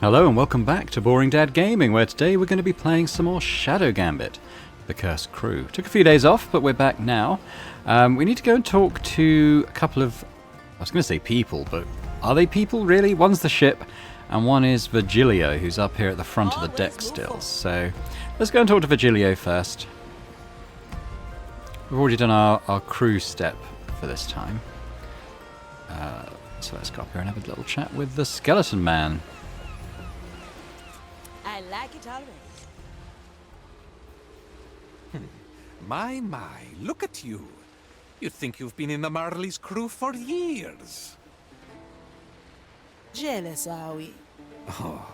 Hello and welcome back to Boring Dad Gaming, where today we're going to be playing some more Shadow Gambit, the Cursed Crew. Took a few days off, but we're back now. We need to go and talk to a couple of, I was going to say people, but are they people really? One's the ship, and one is Virgilio, who's up here at the front of the deck still. So let's go and talk to Virgilio first. We've already done our crew step for this time. So let's go up here and have a little chat with the Skeleton Man. I like it already. My, look at you. You'd think you've been in the Marley's crew for years. Jealous, are we? Oh,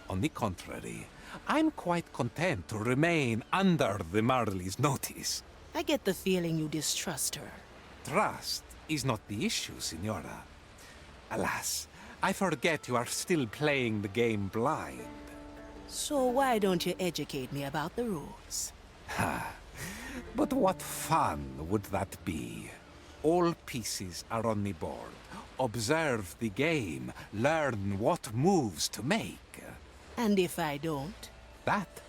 on the contrary, I'm quite content to remain under the Marley's notice. I get the feeling you distrust her. Trust is not the issue, Signora. Alas, I forget you are still playing the game blind. So why don't you educate me about the rules? Ha! But what fun would that be? All pieces are on the board. Observe the game. Learn what moves to make. And if I don't? That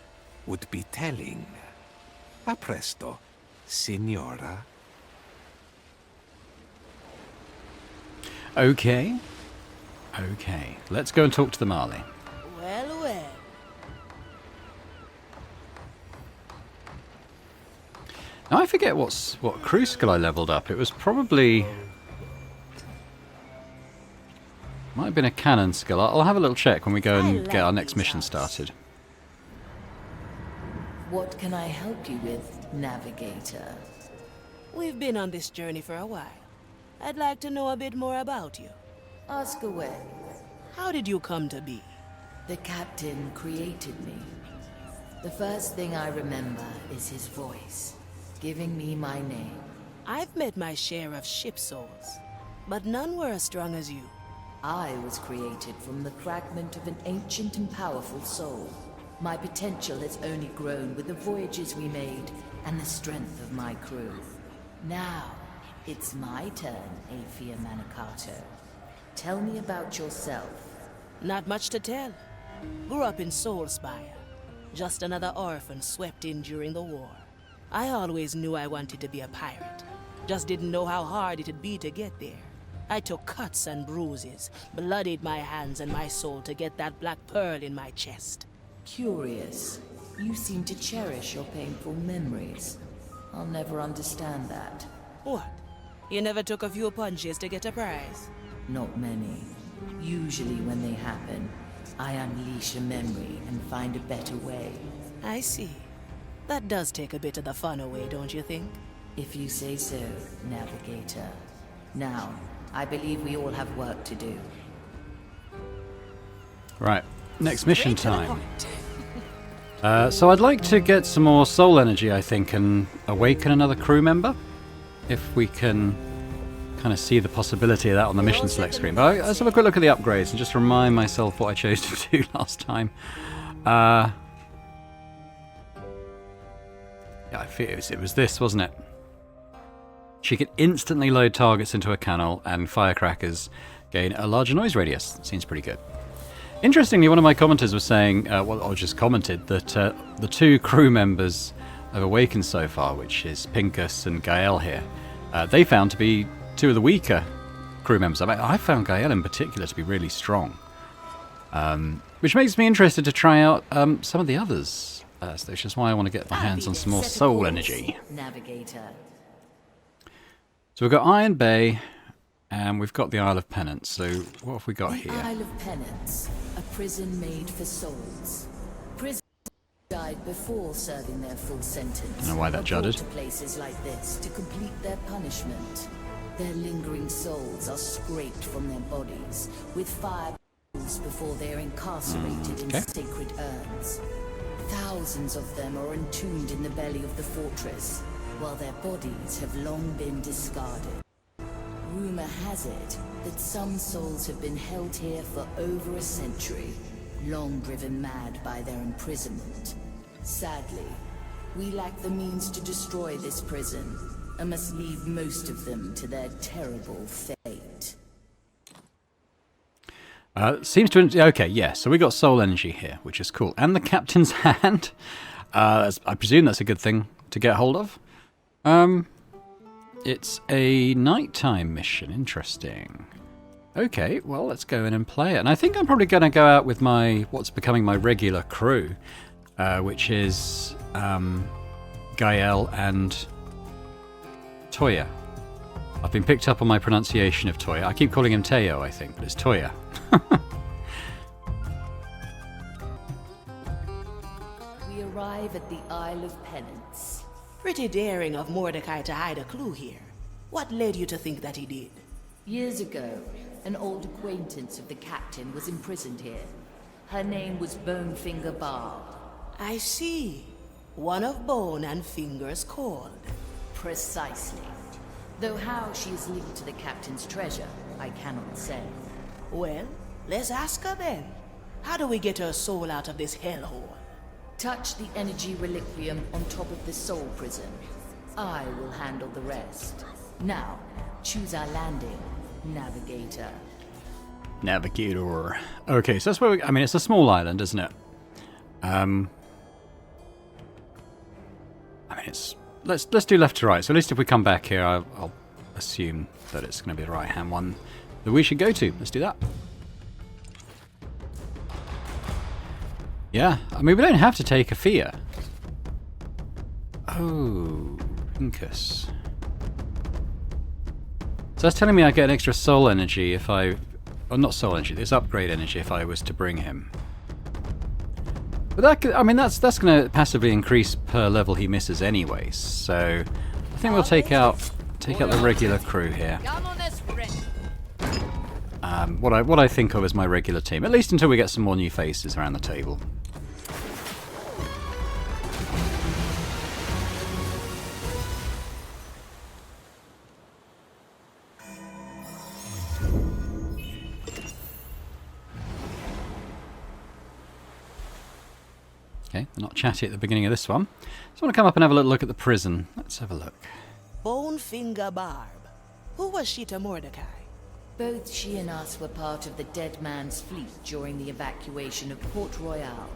would be telling. A presto, Signora. Okay. Let's go and talk to the Marley. Well. Now I forget what crew skill I leveled up. It was probably... might have been a cannon skill. I'll have a little check when we go and get our next mission started. What can I help you with, Navigator? We've been on this journey for a while. I'd like to know a bit more about you. Ask away. How did you come to be? The captain created me. The first thing I remember is his voice, giving me my name. I've met my share of ship souls, but none were as strong as you. I was created from the fragment of an ancient and powerful soul. My potential has only grown with the voyages we made and the strength of my crew. Now, it's my turn, Aphia Manicato. Tell me about yourself. Not much to tell. Grew up in Soulspire. Just another orphan swept in during the war. I always knew I wanted to be a pirate. Just didn't know how hard it'd be to get there. I took cuts and bruises, bloodied my hands and my soul to get that black pearl in my chest. Curious. You seem to cherish your painful memories. I'll never understand that. What? You never took a few punches to get a prize? Not many. Usually when they happen, I unleash a memory and find a better way. I see. That does take a bit of the fun away, don't you think? If you say so, Navigator. Now, I believe we all have work to do. Right, next mission time. So I'd like to get some more soul energy, I think, and awaken another crew member. If we can kind of see the possibility of that on the mission select screen. But let's have a quick look at the upgrades and just remind myself what I chose to do last time. Yeah, I feel it was this, wasn't it? She could instantly load targets into a cannon, and firecrackers gain a larger noise radius. Seems pretty good. Interestingly, one of my commenters was saying, or just commented, that the two crew members have awakened so far, which is Pincus and Gael here, they found to be two of the weaker crew members. I mean, I found Gael in particular to be really strong, which makes me interested to try out some of the others. So which is why I want to get my hands on some more soul energy. Navigator. So we've got Iron Bay, and we've got the Isle of Penance. So what have we got The here? Isle of Penance, a prison made for souls. Prisoners died before serving their full sentence. I don't know why that are jutted. brought to places like this to complete their punishment. Their lingering souls are scraped from their bodies with fire before they are incarcerated in okay. sacred urns. Thousands of them are entombed in the belly of the fortress, while their bodies have long been discarded. Rumor has it that some souls have been held here for over a century, long driven mad by their imprisonment. Sadly, we lack the means to destroy this prison, and must leave most of them to their terrible fate. Seems to... Okay, yeah, so we got soul energy here, which is cool. And the captain's hand. I presume that's a good thing to get hold of. It's a nighttime mission. Interesting. Okay, well, let's go in and play it. And I think I'm probably going to go out with my... what's becoming my regular crew, which is Gael and Toya. I've been picked up on my pronunciation of Toya. I keep calling him Teo, I think, but it's Toya. We arrive at the Isle of Penance. Pretty daring of Mordecai to hide a clue here. What led you to think that he did? Years ago, an old acquaintance of the captain was imprisoned here. Her name was Bonefinger Barb. I see. One of Bone and Finger's called. Precisely. Though how she is linked to the captain's treasure, I cannot say. Well, let's ask her then. How do we get her soul out of this hellhole? Touch the energy reliquium on top of the soul prison. I will handle the rest. Now, choose our landing, Navigator. Navigator. Okay, so that's where we... I mean, it's a small island, isn't it? I mean, it's... Let's do left to right. So at least if we come back here, I'll assume that it's going to be the right-hand one that we should go to. Let's do that. Yeah, I mean, we don't have to take a fear. Oh, Pincus. So that's telling me I get an extra soul energy if I... Well, not soul energy, it's upgrade energy if I was to bring him. But that could, I mean, that's going to passively increase per level he misses anyway. So I think we'll take out the regular crew here. What I think of as my regular team, at least until we get some more new faces around the table. Okay, they're not chatty at the beginning of this one. So I want to come up and have a little look at the prison. Let's have a look. Bonefinger Barb. Who was she to Mordecai? Both she and us were part of the Dead Man's fleet during the evacuation of Port Royal.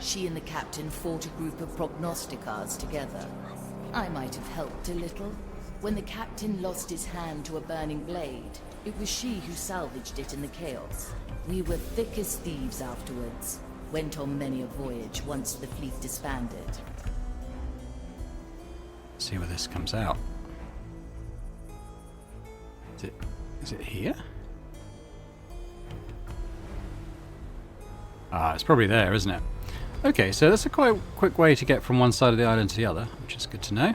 She and the captain fought a group of prognosticars together. I might have helped a little. When the captain lost his hand to a burning blade, it was she who salvaged it in the chaos. We were thick as thieves afterwards. Went on many a voyage once the fleet disbanded. See where this comes out. Is it here? Ah, it's probably there, isn't it? Okay, so that's a quite quick way to get from one side of the island to the other, which is good to know.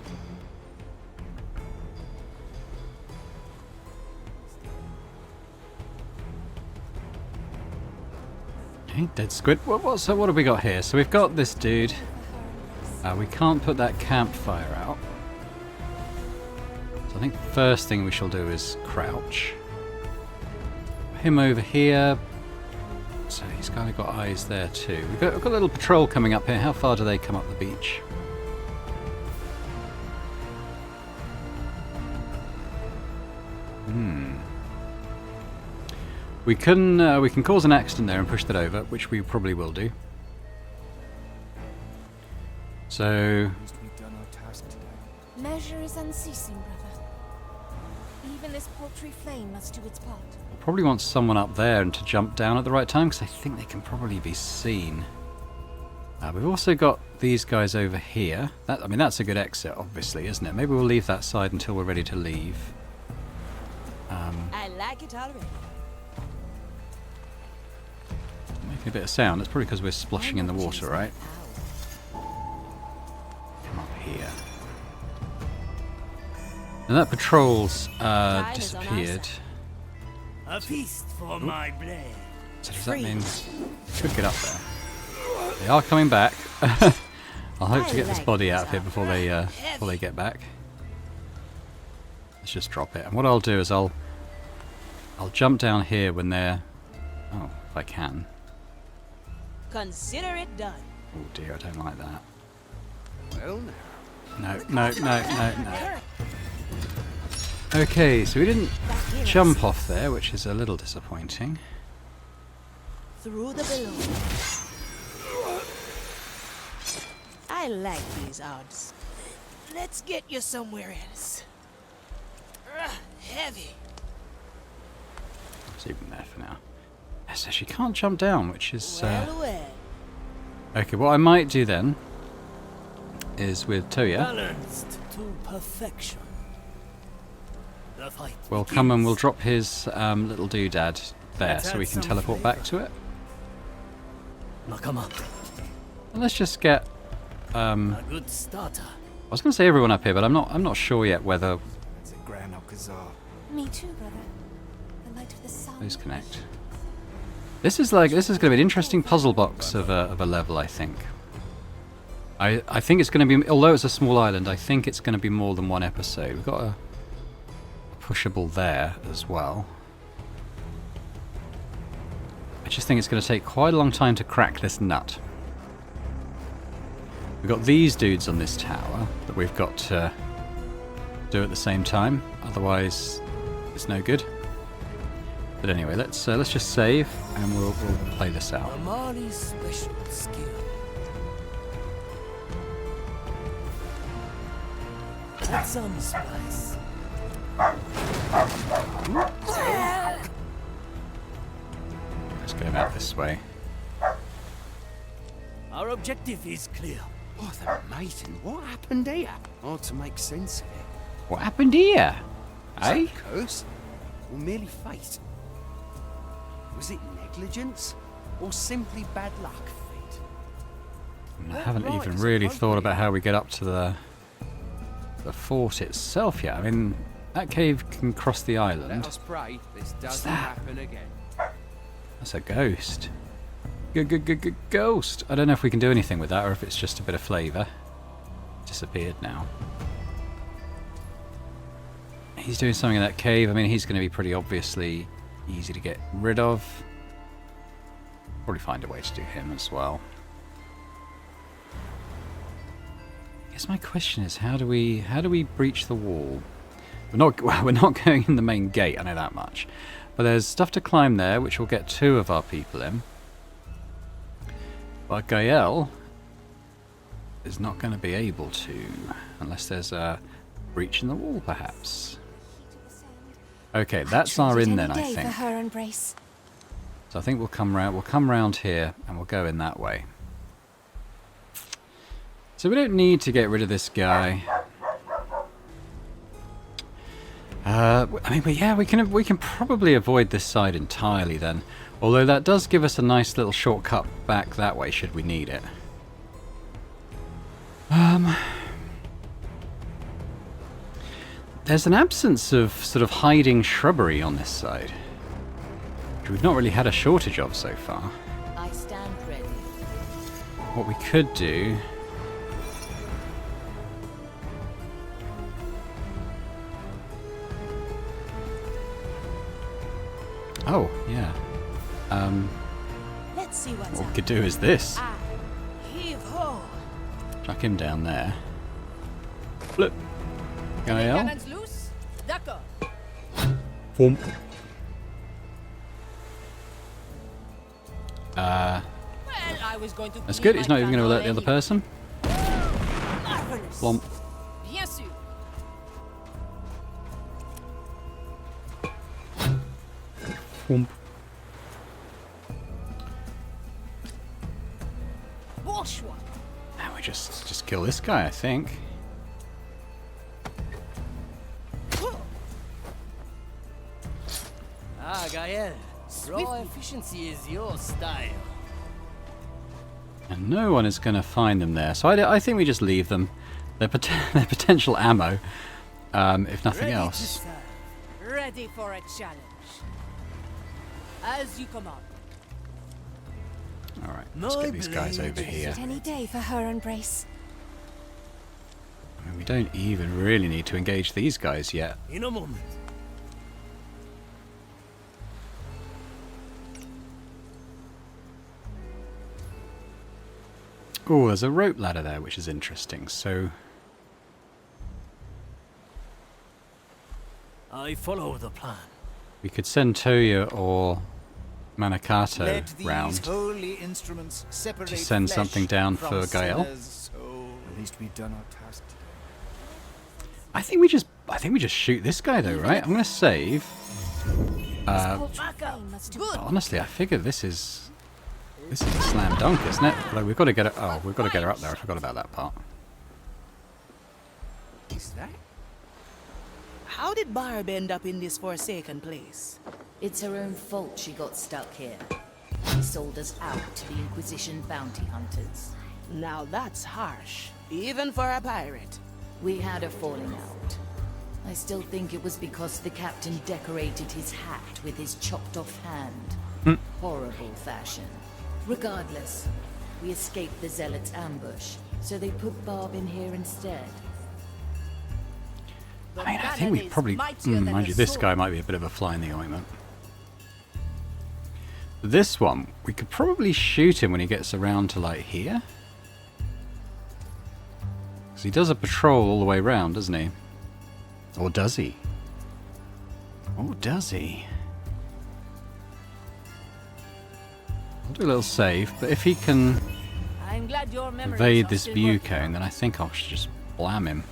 Okay, dead squid. So what have we got here? So we've got this dude. We can't put that campfire out. So I think the first thing we shall do is crouch. Him over here. So he's kind of got eyes there too. We've got a little patrol coming up here. How far do they come up the beach? We can cause an accident there and push that over, which we probably will do. So Measure is unceasing, brother. Even this paltry flame must do its part. we'll probably want someone up there and to jump down at the right time, because I think they can probably be seen. We've also got these guys over here. I mean, that's a good exit, obviously, isn't it? Maybe we'll leave that side until we're ready to leave. I like it already. Making a bit of sound. That's probably because we're splashing in the water, right? Come up here. And that patrol's disappeared. A feast for my blade. So does that mean we could get up there? They are coming back. I'll hope to get this body out of here before they get back. Let's just drop it. And what I'll do is I'll jump down here when they're... Oh, if I can. Consider it done. Oh dear, I don't like that. Well, No. Okay, so we didn't jump off there, which is a little disappointing. through the below. I like these odds. Let's get you somewhere else. Heavy. It's even there for now. So she can't jump down, which is... Well. Okay, what I might do then is with Toya, Balanced to perfection. The fight we'll come and begins. we'll drop his little doodad there Let's so we add can some teleport back to it. Nakama, And let's just get... a good starter. I was going to say everyone up here, but I'm not sure yet whether It's a Gran Alcazar. Me too, brother. The light of the sun. those connect. This is going to be an interesting puzzle box of a level, I think. I think it's going to be, although it's a small island, I think it's going to be more than one episode. We've got a pushable there as well. I just think it's going to take quite a long time to crack this nut. We've got these dudes on this tower that we've got to do at the same time, otherwise it's no good. But anyway, let's just save and we'll play this out. Amari's special skill. Add some spice. Let's go out this way. Our objective is clear. Oh, they're mating. What happened here? Hard to make sense of it. What happened here? Was that Eh? a curse? Or merely fate? Was it negligence? Or simply bad luck, fate? I haven't even really thought about how we get up to the fort itself yet. I mean, that cave can cross the Let island. us pray this doesn't that? happen again. That's a ghost. Ghost. I don't know if we can do anything with that or if it's just a bit of flavour. Disappeared now. He's doing something in that cave. I mean, he's going to be pretty obviously easy to get rid of. Probably find a way to do him as well. I guess my question is, how do we breach the wall? We're not going in the main gate, I know that much. But there's stuff to climb there, which will get 2 of our people in. But Gael is not going to be able to, unless there's a breach in the wall, perhaps. Okay, that's our in then, I For think. her embrace. So I think we'll come round here, and we'll go in that way. So we don't need to get rid of this guy. I mean, but yeah, we can probably avoid this side entirely then. Although that does give us a nice little shortcut back that way, should we need it. There's an absence of sort of hiding shrubbery on this side, which we've not really had a shortage of so far. I stand ready. What we could do... Oh, yeah. Let's see what's What we up. could do is this. Heave ho. Chuck him down there. Flip. Gael. Cannons loose. D'accord. Thump. Well, I was going to. That's clean good. He's my not even going to alert the other candle person. anyway. Marvelous. Flomp. Bien sûr. Thump. Bon choix. Now we just kill this guy, I think. Ah, Gael. Raw efficiency is your style. And no one is going to find them there. So I think we just leave them. They're, they're potential ammo, if nothing Ready else. to serve. Ready for a challenge. As you command. Alright, let's get these guys over here. Any day for her embrace. I mean, we don't even really need to engage these guys yet. In a moment. Oh, there's a rope ladder there, which is interesting. So, I follow the plan. we could send Toya or Manicato Let these round holy instruments separate to send flesh something down from for Gael. sinners' soul. At least we've done our task today. I think we just shoot this guy though, right? I'm gonna save. Honestly, I figure this is a slam dunk, isn't it? Like we've got to get it. Oh, we've got to get her up there. I forgot about that part. Is that? How did Barb end up in this forsaken place? It's her own fault she got stuck here. She sold us out to the Inquisition bounty hunters. Now that's harsh, even for a pirate. We had a falling out. I still think it was because the captain decorated his hat with his chopped off hand. Horrible fashion. Regardless, we escaped the Zealots' ambush, so they put Barb in here instead. I mean, I think we probably, mind you, this guy might be a bit of a fly in the ointment. This one, we could probably shoot him when he gets around to like here. Because he does a patrol all the way around, doesn't he? Or does he? Or does he? I'll do a little save, but if he can I'm glad your memories evade are this still view working. cone, then I think I should just blam him.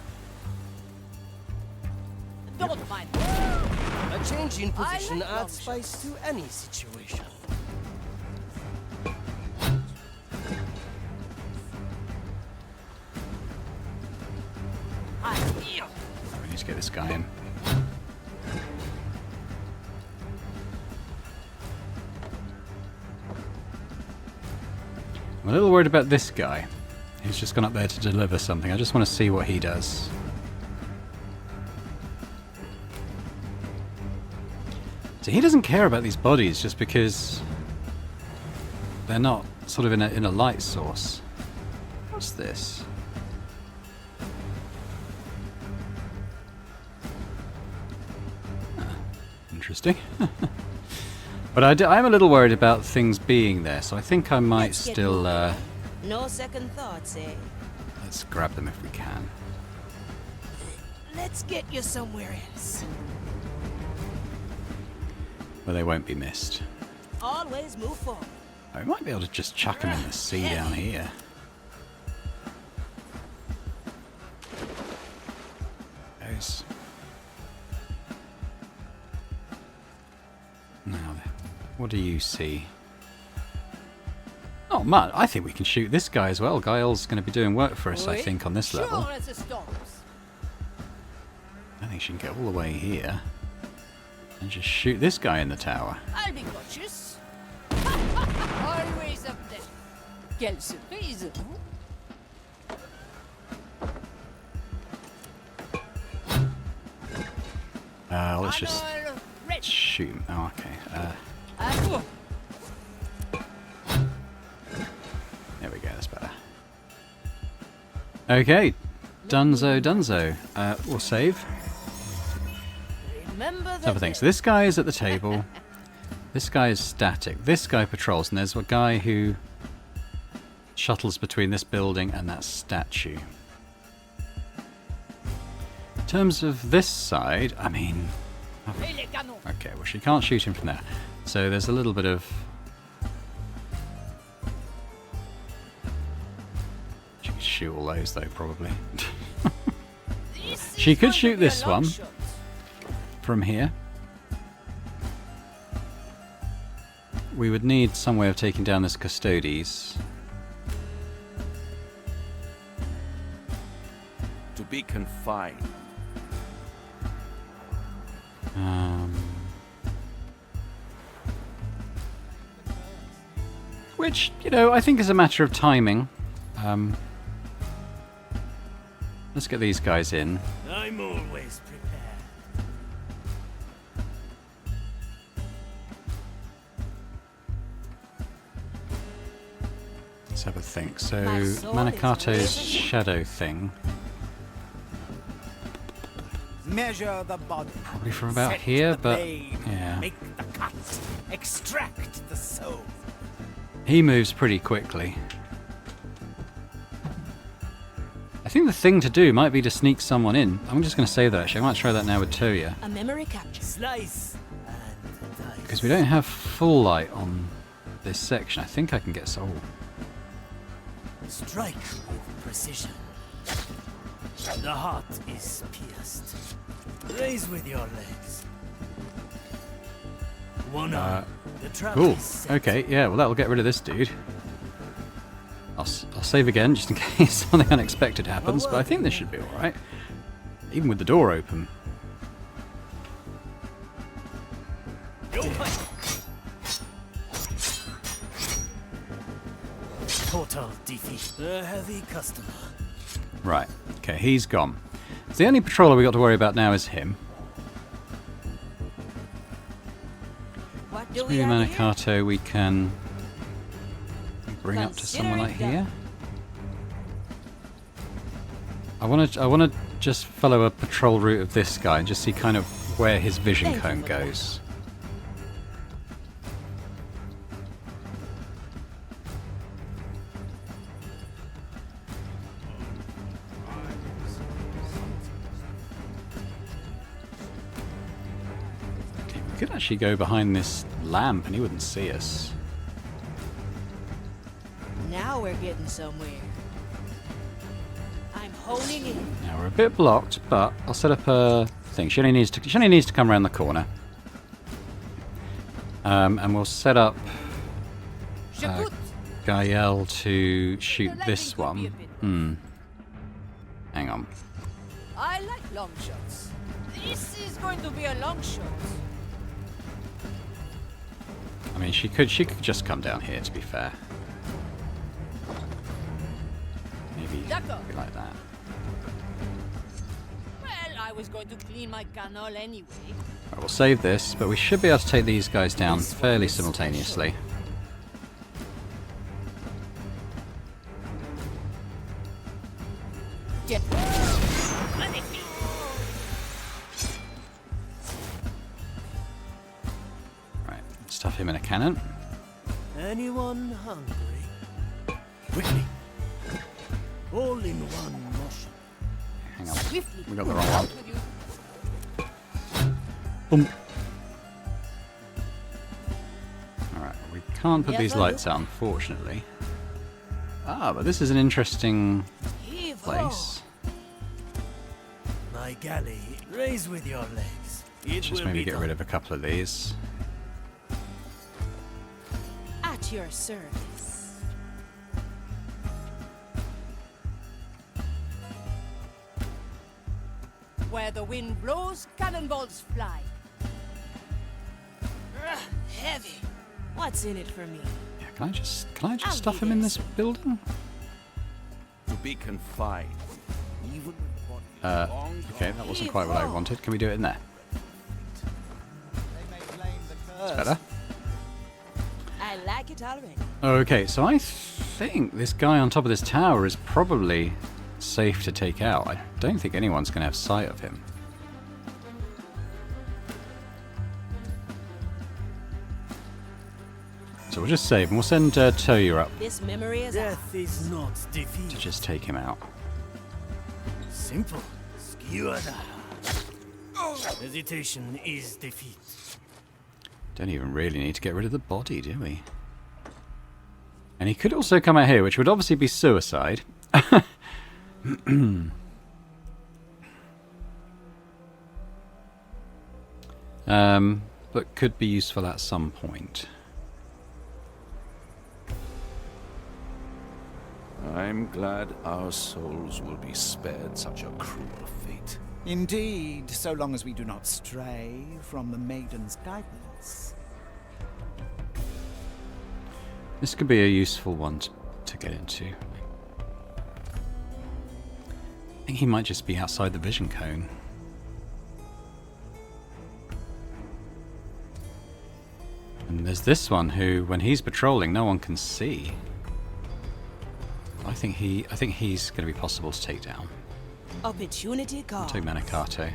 Don't mind. A change in position like adds spice to any situation. We need to get this guy in. I'm a little worried about this guy. He's just gone up there to deliver something. I just want to see what he does. So he doesn't care about these bodies just because they're not sort of in a light source. What's this? Interesting. But I'm a little worried about things being there, so I think I might Let's get still... moving. No second thoughts, eh? let's grab them if we can. Let's get you somewhere else. Where they won't be missed. Always move forward. I might be able to just chuck them in the sea down here. Goes. Now then, what do you see? Oh man, I think we can shoot this guy as well. Guile's going to be doing work for us, I think, on this level. Sure as the storms. I think she can get all the way here and just shoot this guy in the tower. I'll be cautious. Always up there. Quelle surprise! Let's just Alors, ready. shoot him. Oh, okay. There we go, that's better. Okay, Dunzo. We'll save. Remember Let's have a the think. So this guy is at the table. This guy is static. This guy patrols, and there's a guy who shuttles between this building and that statue. In terms of this side, I mean... Et les canons. Okay, well she can't shoot him from there. So there's a little bit of... She could shoot all those though, probably. This She is could going to shoot be a this long one. shot. From here. We would need some way of taking down this Custodes. To be confined. Which, you know, I think is a matter of timing. Let's get these guys in. I'm always prepared. Let's have a think. So, My soul is Manicato's raising. shadow thing. Measure the body. Probably from about Set here, the but blade, yeah. Make the cut. Extract the soul. He moves pretty quickly. I think the thing to do might be to sneak someone in. I'm just going to say that actually. I might try that now with Toya. A memory capture. Slice and dice. because we don't have full light on this section. I think I can get soul. Strike with precision. The heart is pierced. Raise with your legs. One arm. The trap Cool. is set. Okay, yeah, well that'll get rid of this dude. I'll save again just in case something unexpected happens, but I think this should be alright. Even with the door open. Total defeat. A heavy customer. Right, okay, he's gone. So the only patroller we got to worry about now is him. What do we Maybe have here? Manicato we can bring up to somewhere like Considering here. I wanna just follow a patrol route of this guy and just see kind of where his vision Thank you cone for that. goes. Okay, we could actually go behind this lamp and he wouldn't see us. Now we're getting somewhere. I'm honing in. Now we're a bit blocked, but I'll set up a thing. She only needs to come around the corner. And we'll set up Gael to shoot this one. Hang on. I like long shots. This is going to be a long shot. I mean, she could just come down here, to be fair. Maybe like that. Well, I was going to clean my canal anyway. Right, we'll save this, but we should be able to take these guys down fairly simultaneously. Get Right, stuff him in a cannon. Anyone hungry? Quickly. All in one motion. Hang on, swiftly. we got the wrong one. With you. Boom. Alright, we can't put these lights out, unfortunately. Ah, but this is an interesting place. My galley, raise with your legs. It Just will maybe be get done. rid of a couple of these. At your service. Where the wind blows, cannonballs fly. Heavy. What's in it for me? Yeah, can I just stuff leave him in it. this building? To be confined, even with bodies long Okay, gone. that wasn't quite what I wanted. Can we do it in there? That's better. I like it already. Okay, so I think this guy on top of this tower is probably safe to take out. I don't think anyone's going to have sight of him. So we'll just save and we'll send Toya up This memory is out. Death is not to defeat. just take him out. Simple. Skewer the heart. Hesitation is defeat. Don't even really need to get rid of the body, do we? And he could also come out here, which would obviously be suicide. But could be useful at some point. I'm glad our souls will be spared such a cruel fate. Indeed, so long as we do not stray from the maiden's guidance. This could be a useful one to get into. I think he might just be outside the vision cone. And there's this one who, when he's patrolling, no one can see. I think he's going to be possible to take down. Opportunity call. Take Manicato.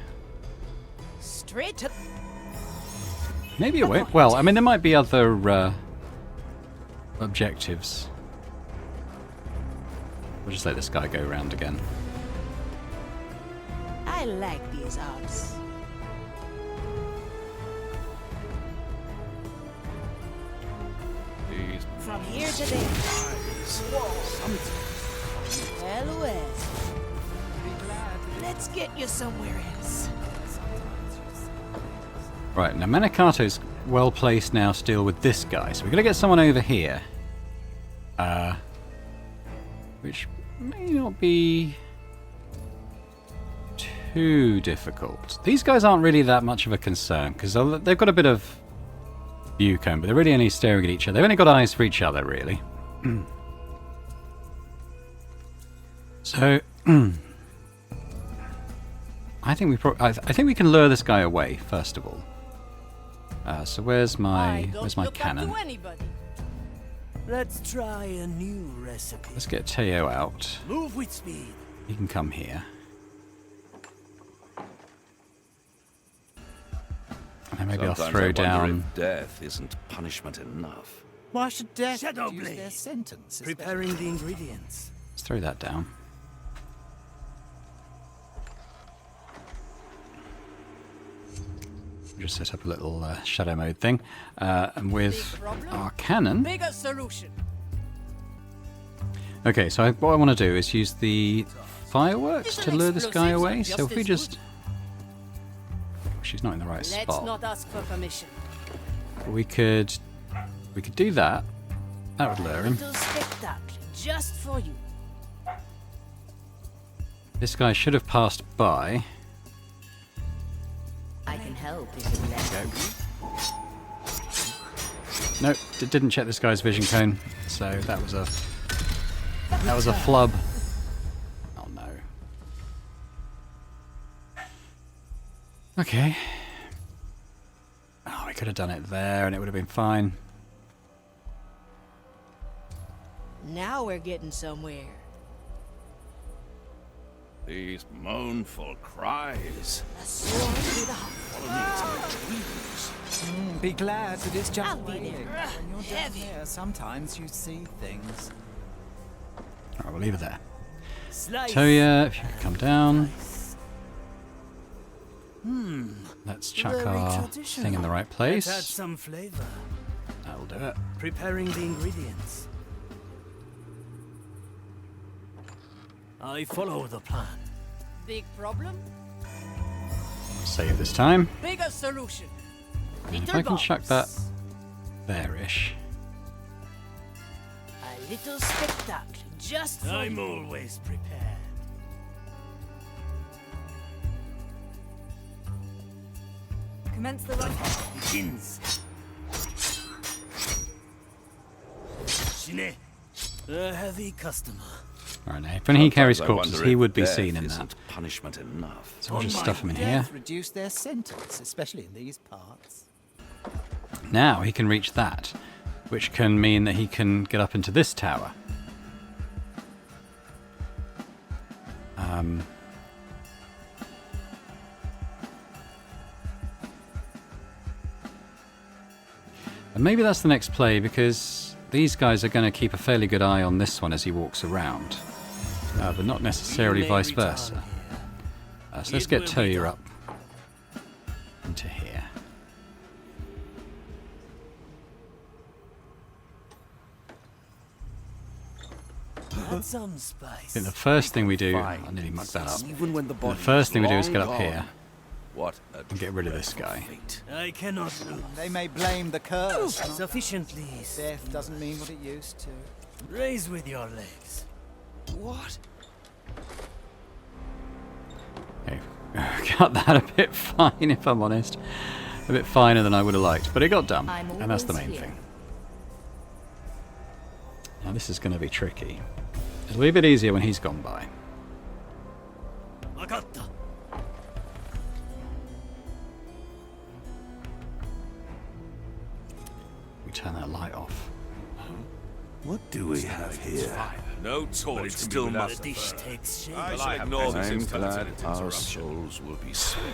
Straight to. Maybe it won't. Well, I mean, there might be other objectives. We'll just let this guy go around again. I like these odds. from here to there. Well, well. Let's get you somewhere else. Right, now Manikato's well placed now to deal with this guy, so we're going to get someone over here. Which may not be too difficult. These guys aren't really that much of a concern, because they've got a bit of view cone, but they're really only staring at each other. They've only got eyes for each other, really. So, I think we can lure this guy away first of all. So where's my cannon? Let's try a new recipe. Let's get Teo out. Move with speed. He can come here. And then maybe Sometimes I'll throw I wonder down. if death isn't punishment enough. Why should death Shadow reduce their Blade. sentence? Preparing the ingredients. Let's throw that down. Just set up a little shadow mode thing, and with our cannon. Bigger solution. Okay, so what I want to do is use the fireworks to lure this guy away. So if we just, she's not in the right Let's spot. not ask for permission. We could do that. That would lure him. Little spectacle just for you. This guy should have passed by. I can help if you let me. Nope, didn't check this guy's vision cone, so that was a flub. Oh no. Okay. Oh, we could have done it there, and it would have been fine. Now we're getting somewhere. These mournful cries. A sword through the heart. Follow me to my dreams. Be glad that it's just I'll be waiting. there. When you're down Heavy. there, sometimes you see things. Alright, we'll leave it there. Slice. Toya, if you could come down. Hmm. Let's chuck Very our traditional. thing in the right Let's add place. some flavor. That'll do it. Preparing the ingredients. I follow the plan. Big problem? Save this time. Bigger solution. And if I can chuck that there-ish. A little spectacle just for I'm you. always prepared. Commence the run. Begins. Shine, a heavy customer. Alright, now, when he carries Sometimes I corpses, wonder he if would be death seen in that. isn't punishment enough. So we'll just On stuff him my in here. Death reduce their sentence, especially in these parts. Now he can reach that, which can mean that he can get up into this tower. And maybe that's the next play, because these guys are going to keep a fairly good eye on this one as he walks around, but not necessarily We may vice return versa. here. So let's It get will be Toya done. up into here. Add some spice. I think the first thing we do, Fine. I nearly mucked that up. Even when the The body first thing we do is long get up gone. here What a and get rid of this dreadful guy. fate. I cannot lose. They may blame the curse. not- Sufficiently. Death doesn't mean what it used to. Raise with your legs. What? Okay. Got that a bit fine, if I'm honest. A bit finer than I would have liked, but it got done, I'm and that's the always main here. thing. Now this is going to be tricky. It'll be a bit easier when he's gone by. Wakatta. We turn that light off. What do we have here? No torch, it's can still be without The a dish fire. takes shape. I shall ignore this I'm infinite glad our interruption. souls will be spared.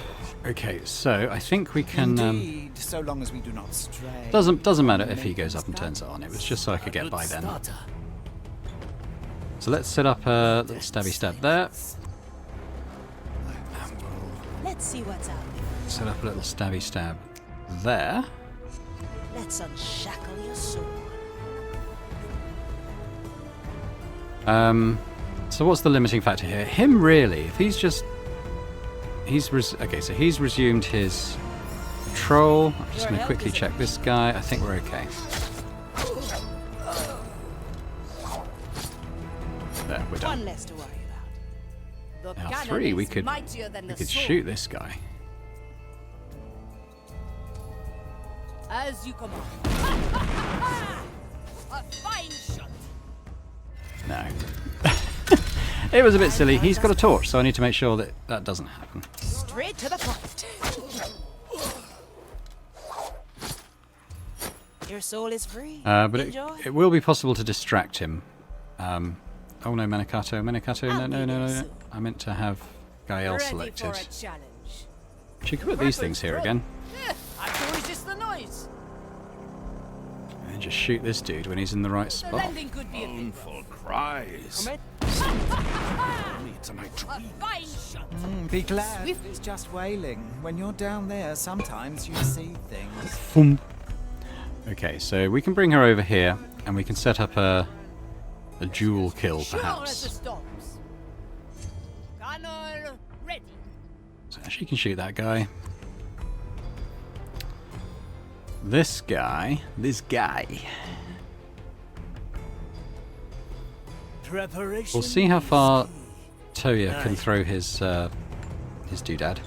Okay, so I think we can. Indeed, so long as we do not stray. Doesn't matter if he goes up and turns it on. It was just so I could get by then. Starter. So let's set up a little stabby stab there. Let's see what's out there. Set up a little stabby stab there. Let's unshackle your soul. So what's the limiting factor here? Him, really? If he's just... okay, so he's resumed his patrol. I'm just going to quickly check this guy. I think we're okay. There, we're done. One less to worry about. Now 3, we could shoot this guy. As you command. A fine shot. No. It was a bit silly. He's got a torch, so I need to make sure that that doesn't happen. Straight to the point. Your soul is free. But Enjoy. it will be possible to distract him. Oh no, Menakato, no. I meant to have Gael selected. She could put these things here again. I can resist the noise. And just shoot this dude when he's in the right The spot. landing could be a Mournful cries. Leads my dream. fine shot. Be glad it's just wailing. When you're down there, sometimes you see things. Boom. Okay, so we can bring her over here, and we can set up a dual kill, Sure as the perhaps. storms. Gunner ready. So she can shoot that guy. This guy. Preparation. We'll see how far Toya can throw his doodad.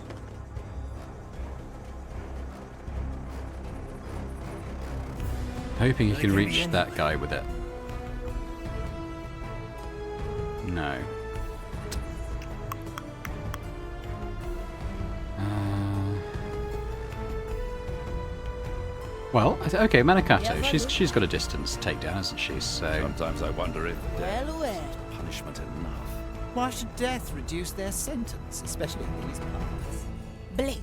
Hoping he can reach that guy with it. No. Well, okay, Manakato. She's got a distance takedown, hasn't she? So Sometimes I wonder if death Well, well. is punishment enough. Why should death reduce their sentence, especially in these parts? Blink.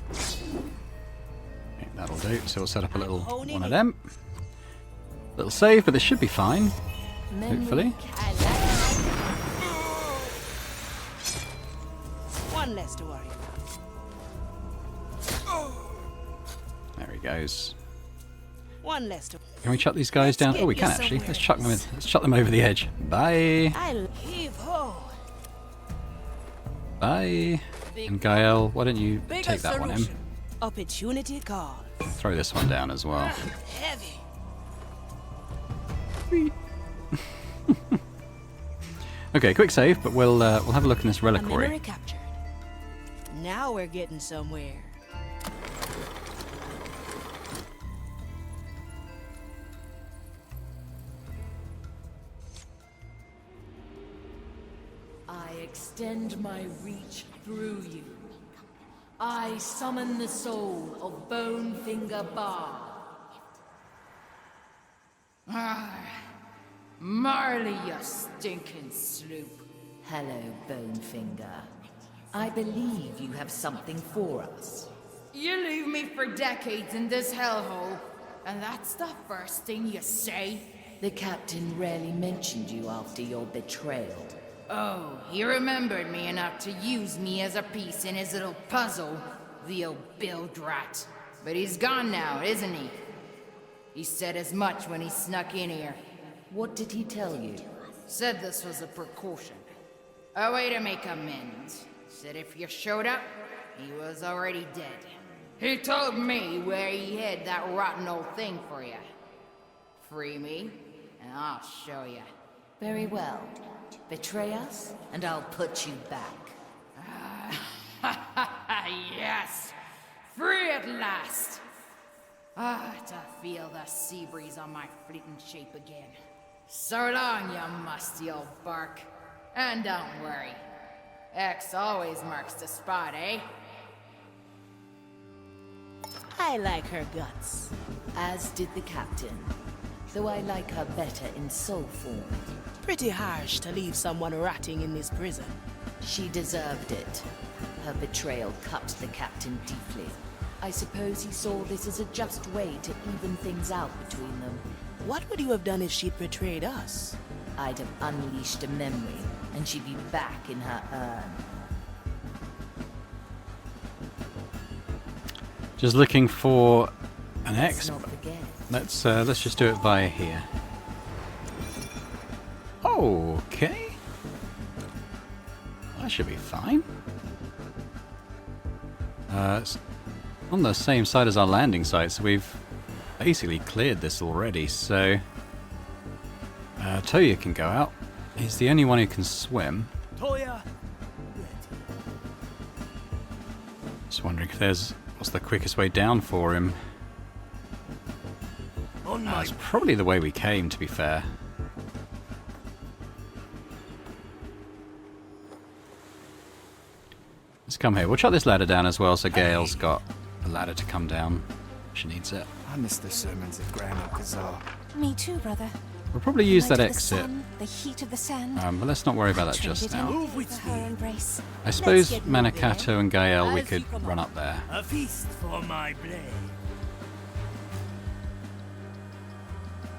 okay, that'll do. So we'll set up a little one of them. Little save, but this should be fine. Hopefully. One less to worry about. There he goes. One less to. Can we chuck these guys down? Oh, we can actually. Let's chuck them in. Let's chuck them over the edge. Bye. I'll heave ho. Bye. And Gael, why don't you take that one in? Opportunity call. Throw this one down as well. Heavy. Okay, quick save, but we'll have a look in this A memory reliquary. captured. Now we're getting somewhere. I extend my reach through you. I summon the soul of Bonefinger Bar. Marley, you stinking sloop. Hello, Bonefinger. I believe you have something for us. You leave me for decades in this hellhole, and that's the first thing you say? The captain rarely mentioned you after your betrayal. Oh, he remembered me enough to use me as a piece in his little puzzle, the old bilge rat. But he's gone now, isn't he? He said as much when he snuck in here. What did he tell you? Said this was a precaution. A way to make amends. Said if you showed up, he was already dead. He told me where he hid that rotten old thing for you. Free me, and I'll show you. Very well. Betray us, and I'll put you back. Yes! Free at last! To feel the sea breeze on my fleeting shape again. So long, you musty old bark. And don't worry. X always marks the spot, eh? I like her guts. As did the captain. Though I like her better in soul form. Pretty harsh to leave someone rotting in this prison. She deserved it. Her betrayal cut the captain deeply. I suppose he saw this as a just way to even things out between them. What would you have done if she'd betrayed us? I'd have unleashed a memory, and she'd be back in her urn. Just looking for an Let's X. not forget. Let's just do it via here. Okay. That should be fine. It's on the same side as our landing site, so we've basically cleared this already, so... Toya can go out. He's the only one who can swim. Toya. Just wondering if there's... what's the quickest way down for him? It's probably the way we came, to be fair. Let's come here. We'll chuck this ladder down as well, so Gale's got a ladder to come down. She needs it. I miss the sermons of Grandma Kazar. Me too, brother. We'll probably use The that light of the exit. sun, the heat of the sand. But let's not worry about that Traded just in now. Move with for her me. embrace. I suppose get moving, Manakato and Gael, we could run up there. A feast for my blade.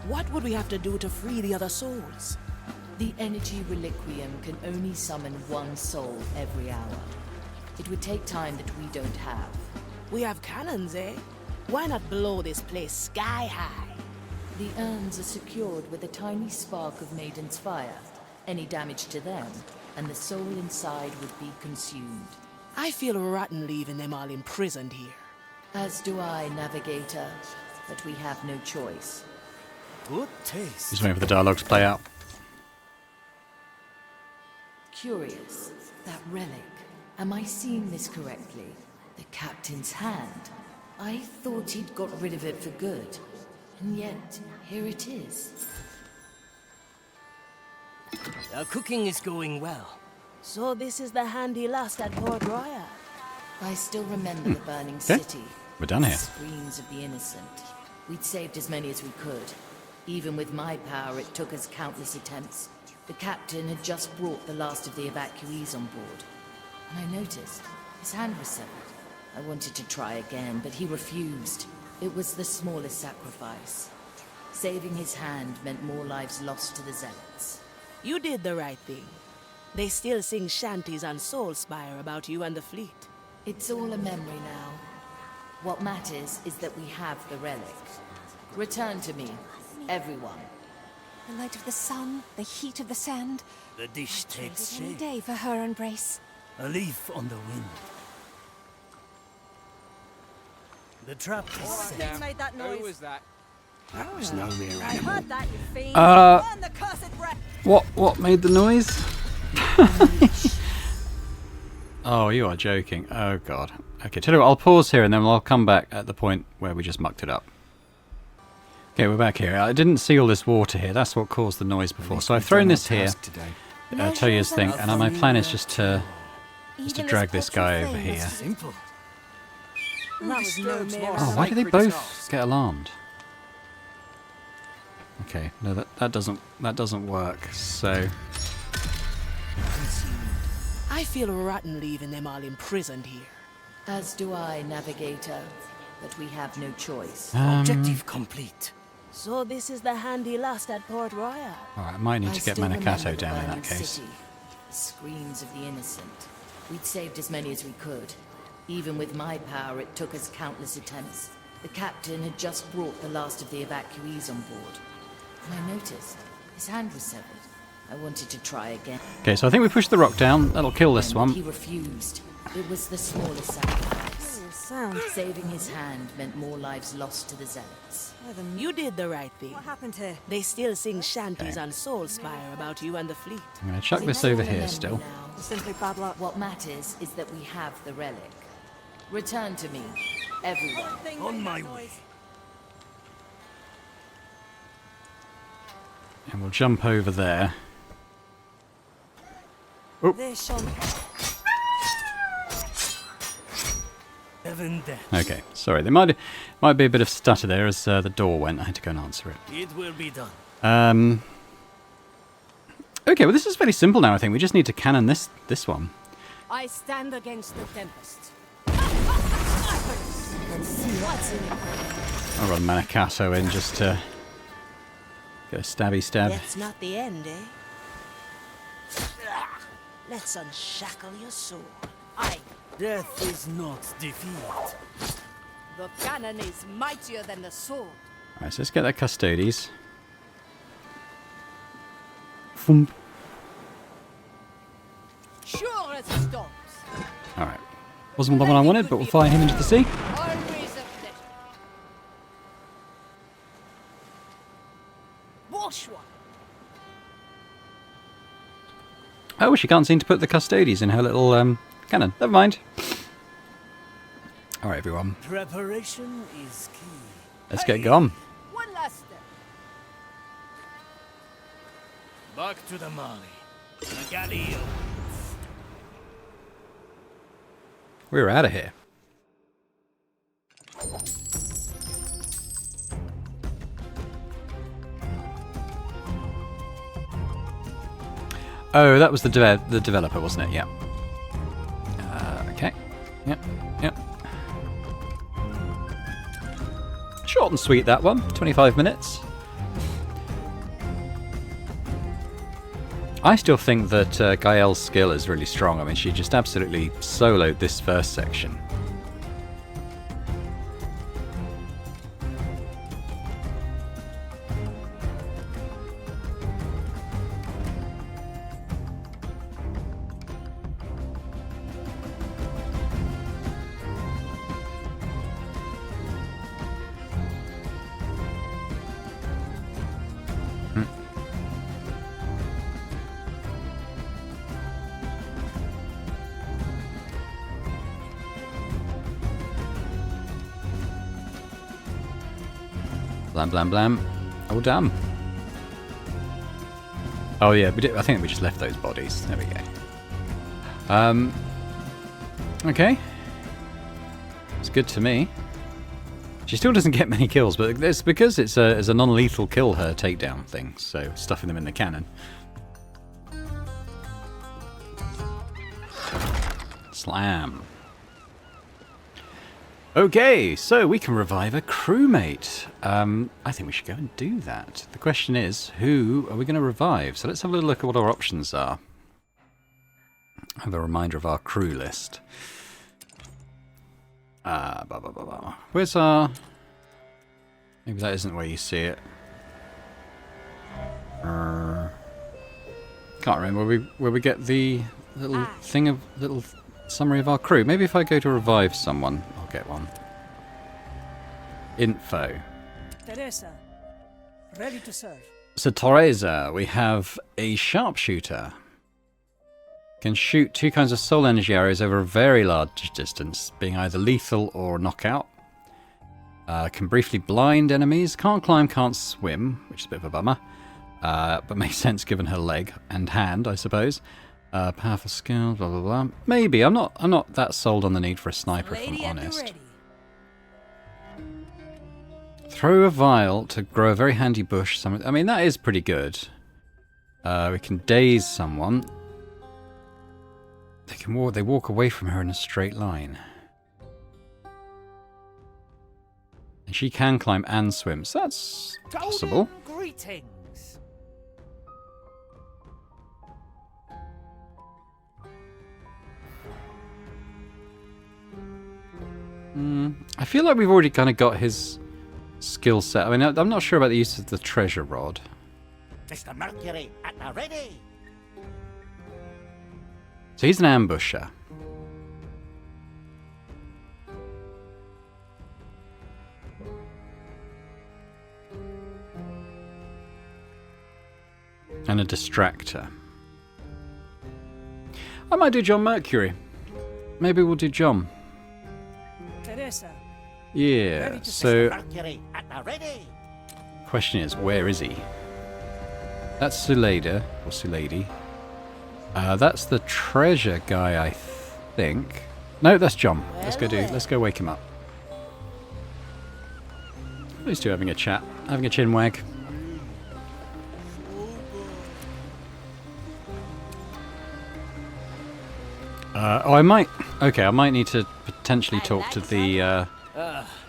What would we have to do to free the other souls? The energy reliquium can only summon one soul every hour. It would take time that we don't have. We have cannons, eh? Why not blow this place sky high? The urns are secured with a tiny spark of Maiden's fire. Any damage to them, and the soul inside would be consumed. I feel rotten leaving them all imprisoned here. As do I, Navigator, but we have no choice. Good taste. Just waiting for the dialogue to play out. Curious, that relic. Am I seeing this correctly? The captain's hand. I thought he'd got rid of it for good. And yet, here it is. Our cooking is going well. So this is the hand he lost at Port Royal. I still remember the burning Okay. city. We're done here. Screams of the innocent. We'd saved as many as we could. Even with my power, it took us countless attempts. The captain had just brought the last of the evacuees on board. And I noticed his hand was severed. I wanted to try again, but he refused. It was the smallest sacrifice. Saving his hand meant more lives lost to the zealots. You did the right thing. They still sing shanties on Soulspire about you and the fleet. It's all a memory now. What matters is that we have the relic. Return to me, everyone. The light of the sun, the heat of the sand. The dish takes Any shape. day for her embrace. A leaf on the wind. The trap is set. Made that noise. Who was that? That was no mere I animal. heard that, you fiend. Uh, Burn the cursed breath. What made the noise? Oh, you are joking. Oh, God. Okay, tell you what, I'll pause here and then I'll come back at the point where we just mucked it up. Okay, we're back here. I didn't see all this water here. That's what caused the noise before. So I've thrown this here. Toya's thing, and my plan is just to drag this guy over here. Simple. That was no mere Oh, why do they both get alarmed? Okay, no, that doesn't work. So I feel rotten leaving them all imprisoned here. As do I, Navigator, but we have no choice. Objective complete. So this is the hand he lost at Port Royal. alright, I might need to get still remember Manakato the down in burning that case. city. Screams of the innocent. We'd saved as many as we could. Even with my power, it took us countless attempts. The captain had just brought the last of the evacuees on board. And I noticed his hand was severed. I wanted to try again. Okay, so I think we pushed the rock down. That'll kill this He one. refused. It was the smallest sacrifice. sound. Saving his hand meant more lives lost to the zealots. You did the right thing. What happened here? They still sing shanties on Soulspire about you and the fleet. I'm going to chuck this over here still. Simply bad luck. What matters is that we have the relic. Return to me, everyone. On my way. And we'll jump over there. There, Sean. Heaven death. Okay, sorry. There might be a bit of stutter there as the door went. I had to go and answer it. It will be done. Okay, well this is fairly simple now, I think. We just need to cannon this one. I stand against the tempest. I'll run Manakato in just to get a stabby stab. That's not the end, eh? Let's unshackle your soul. Aye. Death is not defeat. The cannon is mightier than the sword. Alright, so let's get that Custodes. Thump. Sure as Wasn't the one I wanted, but we'll fire him into the sea. Always a pleasure. Wash one. Oh, she can't seem to put the Custodies in her little cannon. Never mind. Alright, everyone. Preparation is key. Let's get going. One last step. Back to the Mali. Magalio. We're out of here. Oh, that was the developer, wasn't it? Yeah. Okay. Yep. Yep. Short and sweet, that one. 25 minutes. I still think that Gael's skill is really strong. I mean, she just absolutely soloed this first section. Blam, blam, blam. Oh, damn. Oh, yeah, I think we just left those bodies. There we go. Okay. It's good to me. She still doesn't get many kills, but it's because it's a non-lethal kill her takedown thing, so stuffing them in the cannon. Slam. Okay, so we can revive a crewmate. I think we should go and do that. The question is, who are we going to revive? So let's have a little look at what our options are. Have a reminder of our crew list. Where's our... Maybe that isn't where you see it. Can't remember where we get the little thing of little summary of our crew. Maybe if I go to revive someone, I'll get one. Info. Teresa, ready to serve. So Teresa, we have a sharpshooter. Can shoot 2 kinds of soul energy arrows over a very large distance, being either lethal or knockout. Can briefly blind enemies. Can't climb, can't swim, which is a bit of a bummer. But makes sense given her leg and hand, I suppose. Powerful skills, blah blah blah. Maybe I'm not that sold on the need for a sniper, if I'm honest. Throw a vial to grow a very handy bush. I mean, that is pretty good. We can daze someone. They walk away from her in a straight line. And she can climb and swim, so that's possible. Greetings. I feel like we've already kind of got his skill set. I mean, I'm not sure about the use of the treasure rod. Mr. Mercury at the ready. So he's an ambusher. And a distractor. I might do John Mercury. Maybe we'll do John. Teresa. Yeah, so... Mercury at the ready. Question is, where is he? That's Suleda, or Sulady. That's the treasure guy, I think. No, that's John. Let's go wake him up. These two having a chat, having a chin wag. I might need to potentially talk to the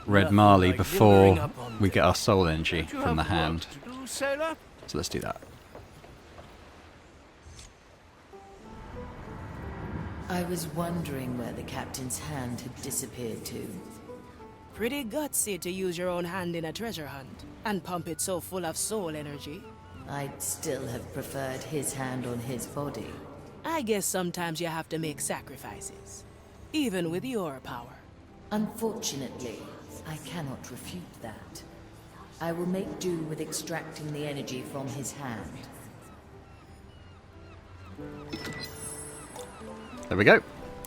Red Marley before we get our soul energy from the hand. So let's do that. I was wondering where the captain's hand had disappeared to. Pretty gutsy to use your own hand in a treasure hunt and pump it so full of soul energy. I'd still have preferred his hand on his body. I guess sometimes you have to make sacrifices. even with your power. Unfortunately, I cannot refute that. I will make do with extracting the energy from his hand. There we go.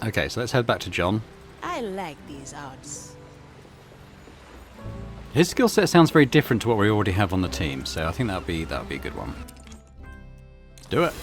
Okay, so let's head back to John. I like these odds. His skill set sounds very different to what we already have on the team, so I think that'll be a good one. Let's do it.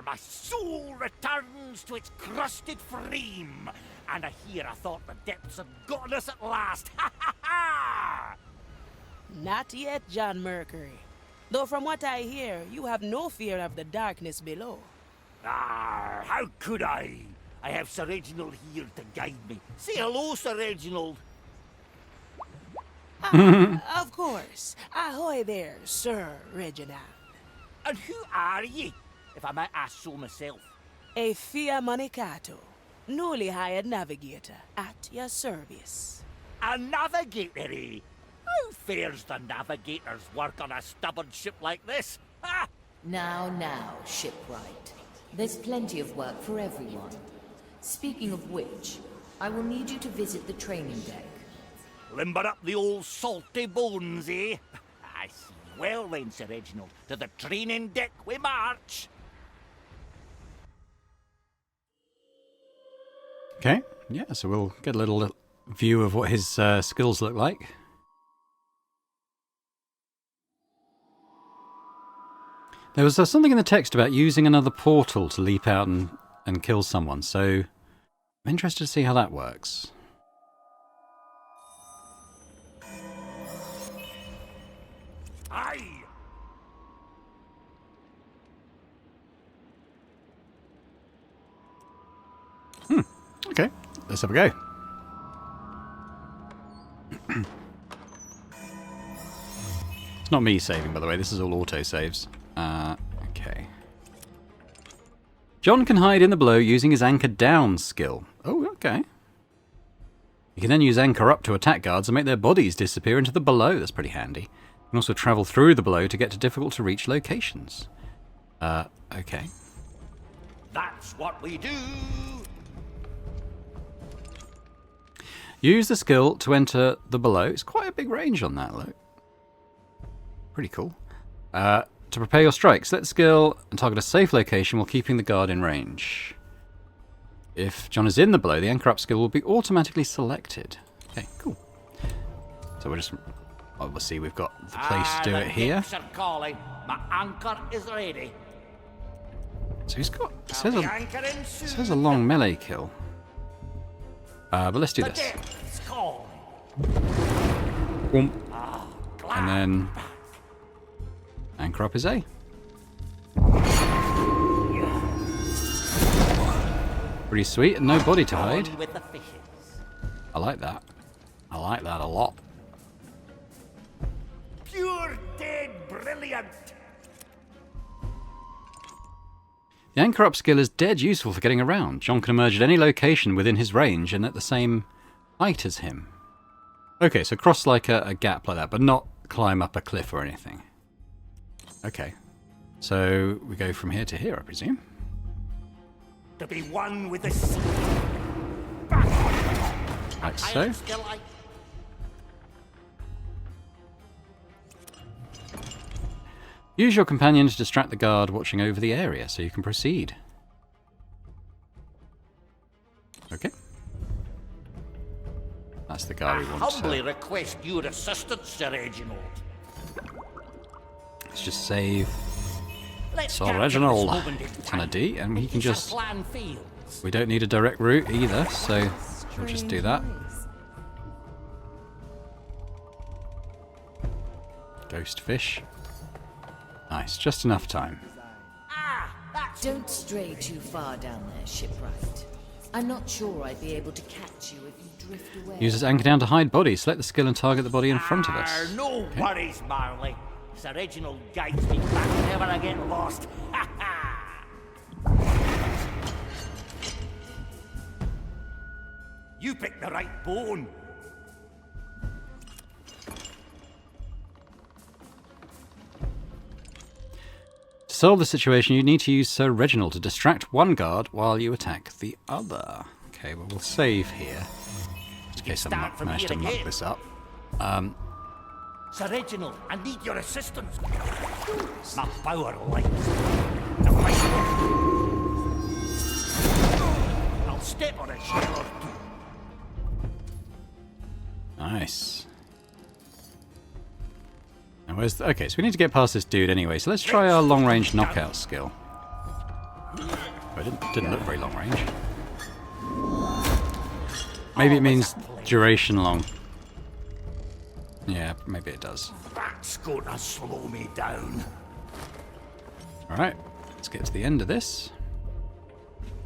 My soul returns to its crusted frame, and I hear I thought the depths had gotten us at last. Ha ha ha! Not yet, John Mercury. Though from what I hear, you have no fear of the darkness below. How could I? I have Sir Reginald here to guide me. Say hello, Sir Reginald. Of course. Ahoy there, Sir Reginald. And who are ye, if I might ask so myself? A Fia Manicato, newly hired navigator, at your service. A navigator, eh? How fares the navigator's work on a stubborn ship like this? Ha! Now, shipwright. There's plenty of work for everyone. Speaking of which, I will need you to visit the training deck. Limber up the old salty bones, eh? I see. Well then, Sir Reginald, to the training deck we march. Okay, yeah, so we'll get a little view of what his skills look like. There was something in the text about using another portal to leap out and kill someone, so I'm interested to see how that works. Aye! Okay, let's have a go. It's not me saving, by the way, this is all auto-saves. Okay. John can hide in the below using his anchor down skill. Oh, okay. He can then use anchor up to attack guards and make their bodies disappear into the below. That's pretty handy. You can also travel through the below to get to difficult to reach locations. Okay. That's what we do! Use the skill to enter the below. It's quite a big range on that, look. Pretty cool. To prepare your strike, select skill and target a safe location while keeping the guard in range. If John is in the below, the anchor up skill will be automatically selected. Okay, cool. So we'll just... Obviously, we've got the place to do it here. The calling. My anchor is ready. So he's got... It says a long melee kill. But let's do this. Boom. And then... Anchor up is A. Pretty sweet, and no body to hide. I like that. I like that a lot. Pure dead brilliant! The anchor up skill is dead useful for getting around. John can emerge at any location within his range and at the same height as him. Okay, so cross like a gap like that, but not climb up a cliff or anything. Okay, so we go from here to here, I presume. To be one with the sea. Like so. Use your companion to distract the guard watching over the area so you can proceed. Okay. That's the guy we want to... humbly request your assistance, Sir Reginald. Let's just save Sir Reginald. Ton of D, and he can just... We don't need a direct route either, so we'll just do that. Ghost fish. Nice, just enough time. Don't stray too far down there, shipwright. I'm not sure I'd be able to catch you if you drift away. Uses anchor down to hide body. Select the skill and target the body in front of us. No worries, Marley. Sir Reginald guides me back whenever I get lost. Ha ha! You picked the right bone. To solve the situation, you need to use Sir Reginald to distract one guard while you attack the other. Okay, well, we'll save here. Just in case I manage to muck this up. Sir Reginald, I need your assistance. My power lies in the fight. I'll step on a shell or two. Nice. Now where's okay, so we need to get past this dude anyway, so let's try our long-range knockout skill. Oh, it didn't look very long-range. Maybe it means duration long. Yeah, maybe it does. That's gonna slow me down. Alright, let's get to the end of this.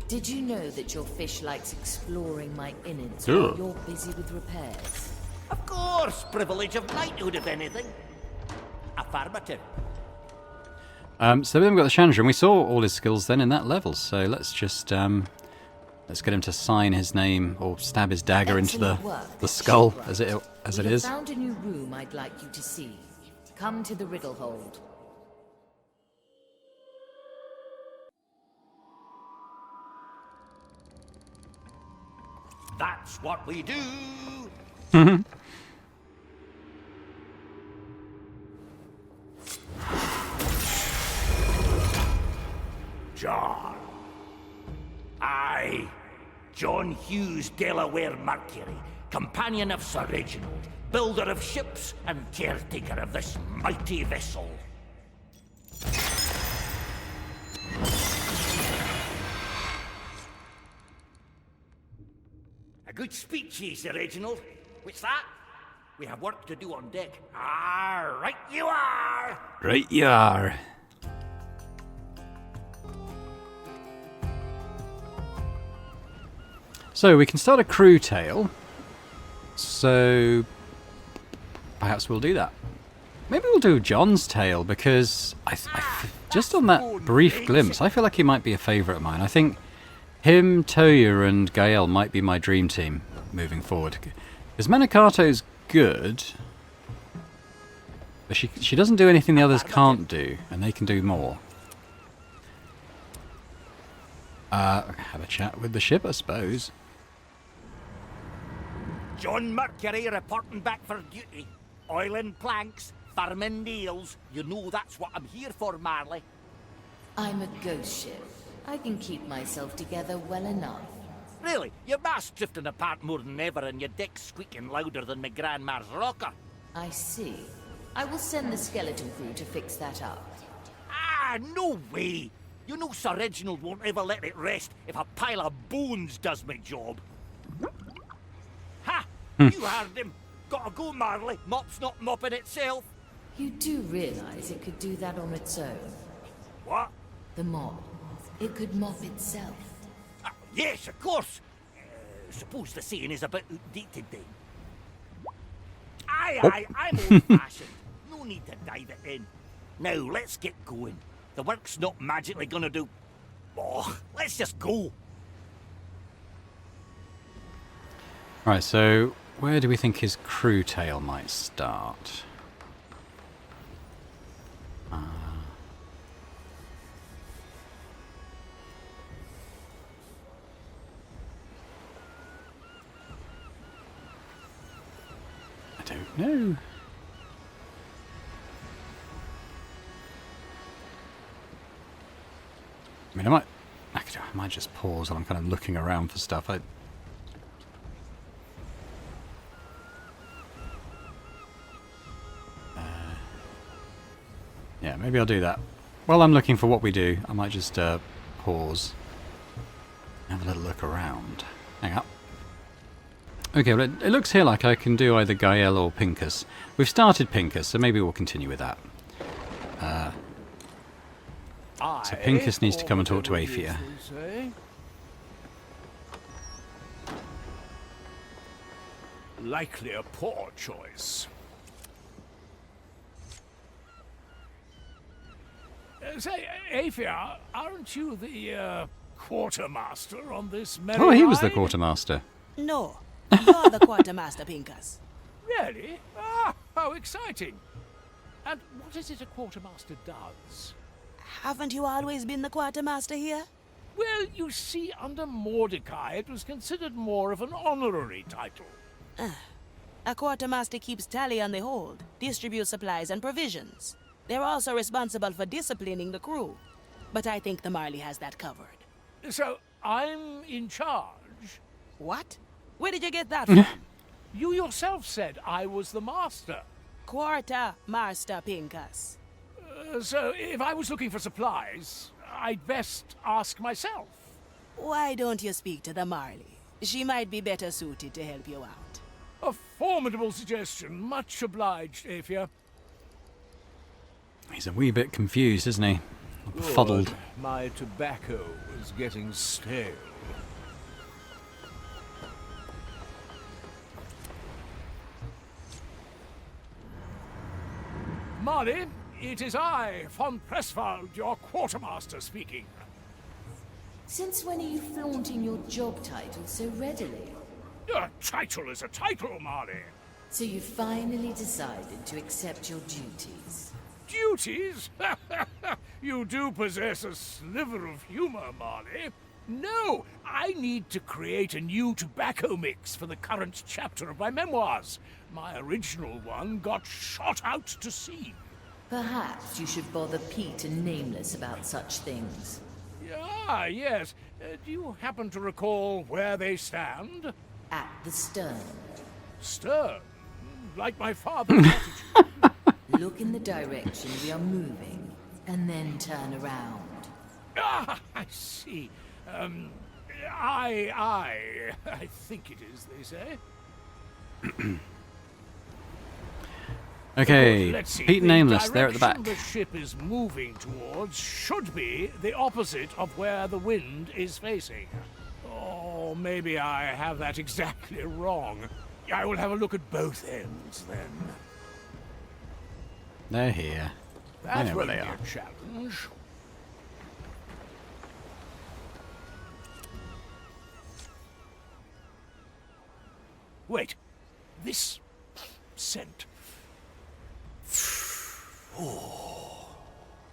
Did you know that your fish likes exploring my innards Ugh. while you're busy with repairs? Of course, privilege of knighthood, if anything. Affirmative. So then we've got the Chandra, and we saw all his skills then in that level, so let's just let's get him to sign his name or stab his dagger into the skull as it is. I found a new room I'd like you to see. Come to the riddle hold. That's what we do. John. Aye. John Hughes, Delaware Mercury, companion of Sir Reginald, builder of ships and caretaker of this mighty vessel. A good speech, ye, Sir Reginald. What's that? We have work to do on deck. Ah, right you are! Right you are. So we can start a crew tale. So perhaps we'll do that. Maybe we'll do John's tale because just on that brief glimpse, I feel like he might be a favourite of mine. I think him, Toya, and Gael might be my dream team moving forward. Because Manakato's good, but she doesn't do anything the others can't do, and they can do more. Have a chat with the ship, I suppose. John Mercury reporting back for duty. Oiling planks, farming nails. You know that's what I'm here for, Marley. I'm a ghost ship. I can keep myself together well enough. Really? Your mast's drifting apart more than ever and your deck's squeaking louder than my grandma's rocker. I see. I will send the skeleton crew to fix that up. Ah, no way! You know Sir Reginald won't ever let it rest if a pile of bones does my job. Ha! You heard him. Gotta go, Marley. Mop's not mopping itself. You do realize it could do that on its own? What? The mop. It could mop itself. Yes, of course. Suppose the saying is a bit outdated then. Aye, I'm old-fashioned. No need to dive it in. Now, let's get going. The work's not magically gonna do... Oh, let's just go. Right, so where do we think his crew tale might start? I don't know. I mean, I might just pause while I'm kind of looking around for stuff. Yeah, maybe I'll do that. While I'm looking for what we do, I might just pause. Have a little look around. Hang up. Okay, well it looks here like I can do either Gael or Pincus. We've started Pincus, so maybe we'll continue with that. So Pincus needs to come and talk to Aethia. Likely a poor choice. Say, Aphia, aren't you the quartermaster on this merry Oh, he was the ride? quartermaster. No, you're the quartermaster, Pincus. Really? Ah, how exciting! And what is it a quartermaster does? Haven't you always been the quartermaster here? Well, you see, under Mordecai, it was considered more of an honorary title. A quartermaster keeps tally on the hold, distributes supplies and provisions. They're also responsible for disciplining the crew. But I think the Marley has that covered. So, I'm in charge? What? Where did you get that from? You yourself said I was the master. Quartermaster, Pincus. So, if I was looking for supplies, I'd best ask myself. Why don't you speak to the Marley? She might be better suited to help you out. A formidable suggestion. Much obliged, Aphia. He's a wee bit confused, isn't he? Befuddled. Good. My tobacco is getting stale. Marley, it is I, von Presswald, your quartermaster, speaking. Since when are you flaunting your job title so readily? A title is a title, Marley. So you finally decided to accept your duties? Duties? You do possess a sliver of humor, Marley. No, I need to create a new tobacco mix for the current chapter of my memoirs. My original one got shot out to sea. Perhaps you should bother Pete and Nameless about such things. Ah, yes. Do you happen to recall where they stand? At the stern. Stern? Like my father's attitude. Look in the direction we are moving, and then turn around. Ah, I see. I think it is, they say. Okay, Let's see. Pete and Nameless, they're at the back. The direction the ship is moving towards should be the opposite of where the wind is facing. Oh, maybe I have that exactly wrong. I will have a look at both ends, then. They're here. I That know where won't they be are. a challenge. Wait, this scent. Oh,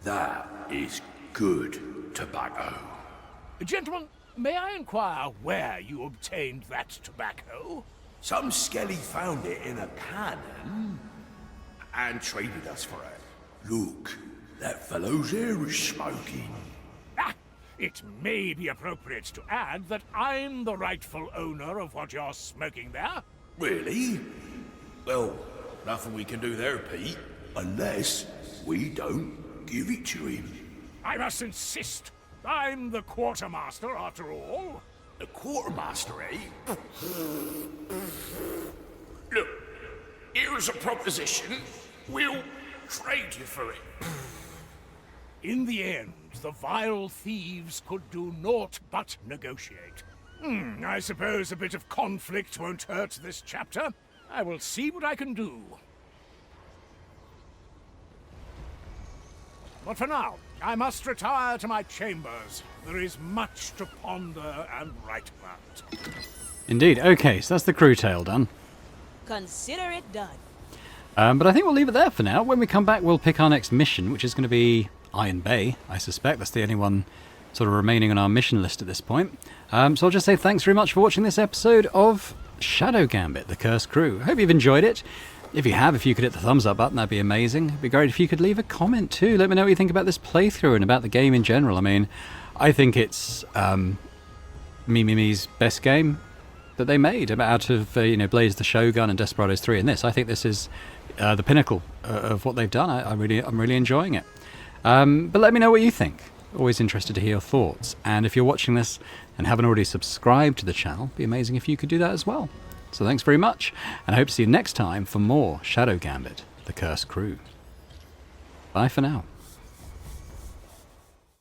that is good tobacco. Gentlemen, may I inquire where you obtained that tobacco? Some skelly found it in a cannon and traded us for it. Look, that fellow's here is smoking. Ah, it may be appropriate to add that I'm the rightful owner of what you're smoking there. Really? Well, nothing we can do there, Pete, unless we don't give it to him. I must insist. I'm the quartermaster, after all. The quartermaster, eh? Look, here's a proposition. We'll trade you for it. In the end, the vile thieves could do naught but negotiate. I suppose a bit of conflict won't hurt this chapter. I will see what I can do. But for now, I must retire to my chambers. There is much to ponder and write about. Indeed. Okay, so that's the crew tale done. Consider it done. But I think we'll leave it there for now. When we come back, we'll pick our next mission, which is going to be Iron Bay, I suspect. That's the only one sort of remaining on our mission list at this point. So I'll just say thanks very much for watching this episode of Shadow Gambit, The Cursed Crew. I hope you've enjoyed it. If you have, if you could hit the thumbs up button, that'd be amazing. It'd be great if you could leave a comment too. Let me know what you think about this playthrough and about the game in general. I mean, I think it's Mimimi's best game that they made out of Blaze the Shogun and Desperadoes 3 and this. I think this is the pinnacle of what they've done. I'm really enjoying it. But let me know what you think. Always interested to hear your thoughts. And if you're watching this and haven't already subscribed to the channel, it'd be amazing if you could do that as well. So thanks very much, and I hope to see you next time for more Shadow Gambit, The Cursed Crew. Bye for now.